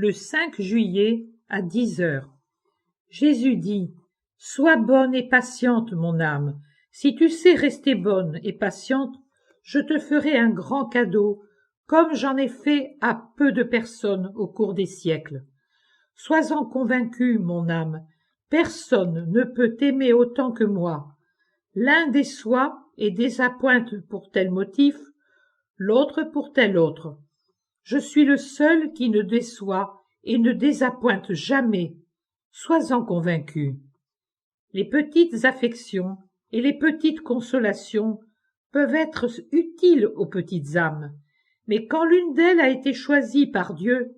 le 5 juillet à 10 heures. Jésus dit: Sois bonne et patiente, mon âme. Si tu sais rester bonne et patiente, je te ferai un grand cadeau, comme j'en ai fait à peu de personnes au cours des siècles. Sois-en convaincu, mon âme, personne ne peut t'aimer autant que moi. L'un déçoit et désappointe pour tel motif, l'autre pour tel autre. Je suis le seul qui ne déçoit et ne désappointe jamais. Sois-en convaincu. Les petites affections et les petites consolations peuvent être utiles aux petites âmes, mais quand l'une d'elles a été choisie par Dieu,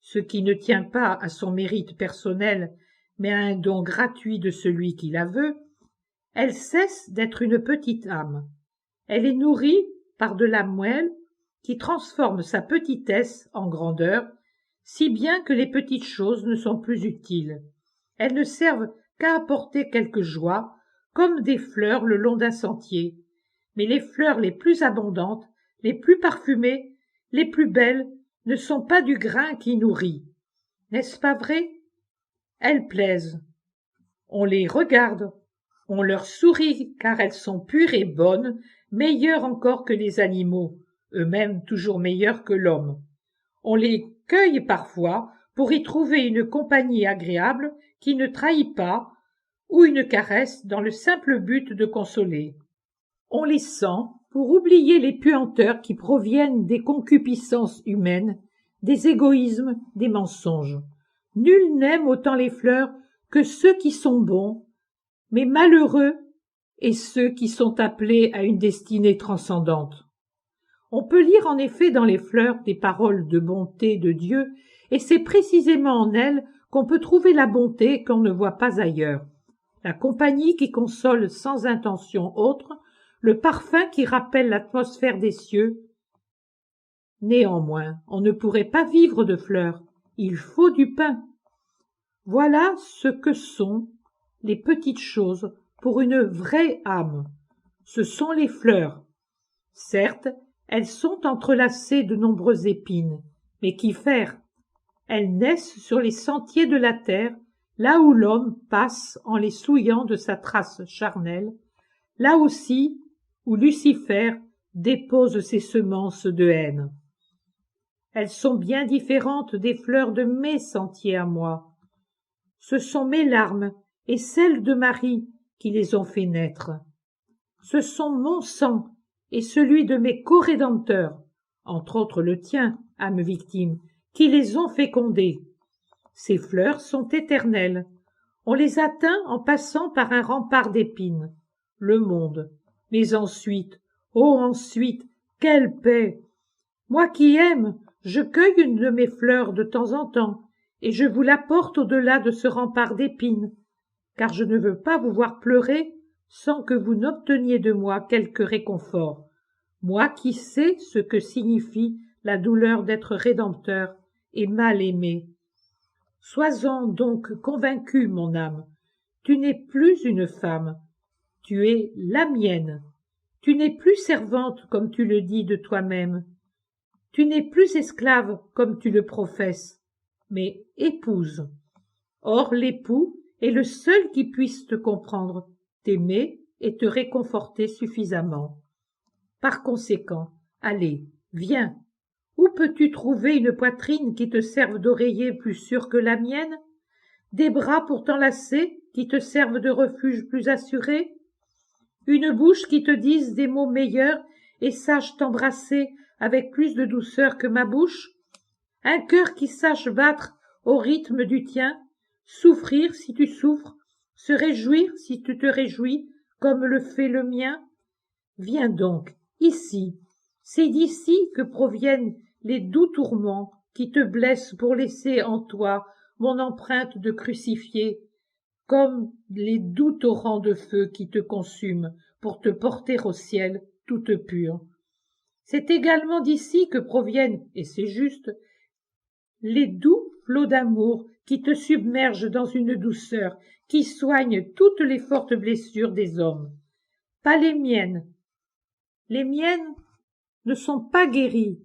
ce qui ne tient pas à son mérite personnel, mais à un don gratuit de celui qui la veut, elle cesse d'être une petite âme. Elle est nourrie par de la moelle qui transforme sa petitesse en grandeur, si bien que les petites choses ne sont plus utiles. Elles ne servent qu'à apporter quelque joie, comme des fleurs le long d'un sentier. Mais les fleurs les plus abondantes, les plus parfumées, les plus belles, ne sont pas du grain qui nourrit. N'est-ce pas vrai? Elles plaisent. On les regarde, on leur sourit car elles sont pures et bonnes, meilleures encore que les animaux, eux-mêmes toujours meilleurs que l'homme. On les cueille parfois pour y trouver une compagnie agréable qui ne trahit pas, ou une caresse dans le simple but de consoler. On les sent pour oublier les puanteurs qui proviennent des concupiscences humaines, des égoïsmes, des mensonges. Nul n'aime autant les fleurs que ceux qui sont bons, mais malheureux est ceux qui sont appelés à une destinée transcendante. On peut lire en effet dans les fleurs des paroles de bonté de Dieu, et c'est précisément en elles qu'on peut trouver la bonté qu'on ne voit pas ailleurs, la compagnie qui console sans intention autre, le parfum qui rappelle l'atmosphère des cieux. Néanmoins, on ne pourrait pas vivre de fleurs, il faut du pain. Voilà ce que sont les petites choses pour une vraie âme. Ce sont les fleurs. Certes, elles sont entrelacées de nombreuses épines, mais qu'y faire? Elles naissent sur les sentiers de la terre, là où l'homme passe en les souillant de sa trace charnelle, là aussi où Lucifer dépose ses semences de haine. Elles sont bien différentes des fleurs de mes sentiers à moi. Ce sont mes larmes et celles de Marie qui les ont fait naître. Ce sont mon sang et celui de mes corédempteurs, entre autres le tien, âme victime, qui les ont fécondés. Ces fleurs sont éternelles. On les atteint en passant par un rempart d'épines, le monde. Mais ensuite, oh ensuite, quelle paix! Moi qui aime, je cueille une de mes fleurs de temps en temps, et je vous l'apporte au-delà de ce rempart d'épines, car je ne veux pas vous voir pleurer sans que vous n'obteniez de moi quelque réconfort, moi qui sais ce que signifie la douleur d'être rédempteur et mal aimé. Sois-en donc convaincu, mon âme, tu n'es plus une femme, tu es la mienne, tu n'es plus servante comme tu le dis de toi-même, tu n'es plus esclave comme tu le professes, mais épouse. Or l'époux est le seul qui puisse te comprendre, t'aimer et te réconforter suffisamment. Par conséquent, allez, viens. Où peux-tu trouver une poitrine qui te serve d'oreiller plus sûr que la mienne? Des bras pour t'enlacer qui te servent de refuge plus assuré? Une bouche qui te dise des mots meilleurs et sache t'embrasser avec plus de douceur que ma bouche? Un cœur qui sache battre au rythme du tien, souffrir si tu souffres, se réjouir si tu te réjouis, comme le fait le mien? Viens donc, ici, c'est d'ici que proviennent les doux tourments qui te blessent pour laisser en toi mon empreinte de crucifié, comme les doux torrents de feu qui te consument pour te porter au ciel toute pure. C'est également d'ici que proviennent, et c'est juste, les doux flots d'amour qui te submergent dans une douceur qui soigne toutes les fortes blessures des hommes. Pas les miennes. Les miennes ne sont pas guéries.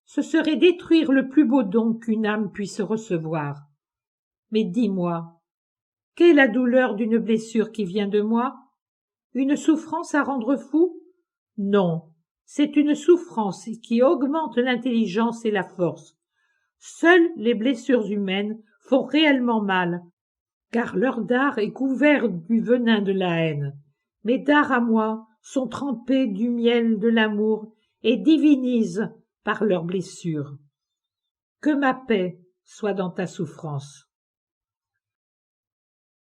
ce serait détruire le plus beau don qu'une âme puisse recevoir. Mais dis-moi, qu'est la douleur d'une blessure qui vient de moi? Une souffrance à rendre fou? Non, c'est une souffrance qui augmente l'intelligence et la force. Seules les blessures humaines font réellement mal, car leur dard est couvert du venin de la haine. Mes dards à moi sont trempés du miel de l'amour et divinisent par leurs blessures. Que ma paix soit dans ta souffrance.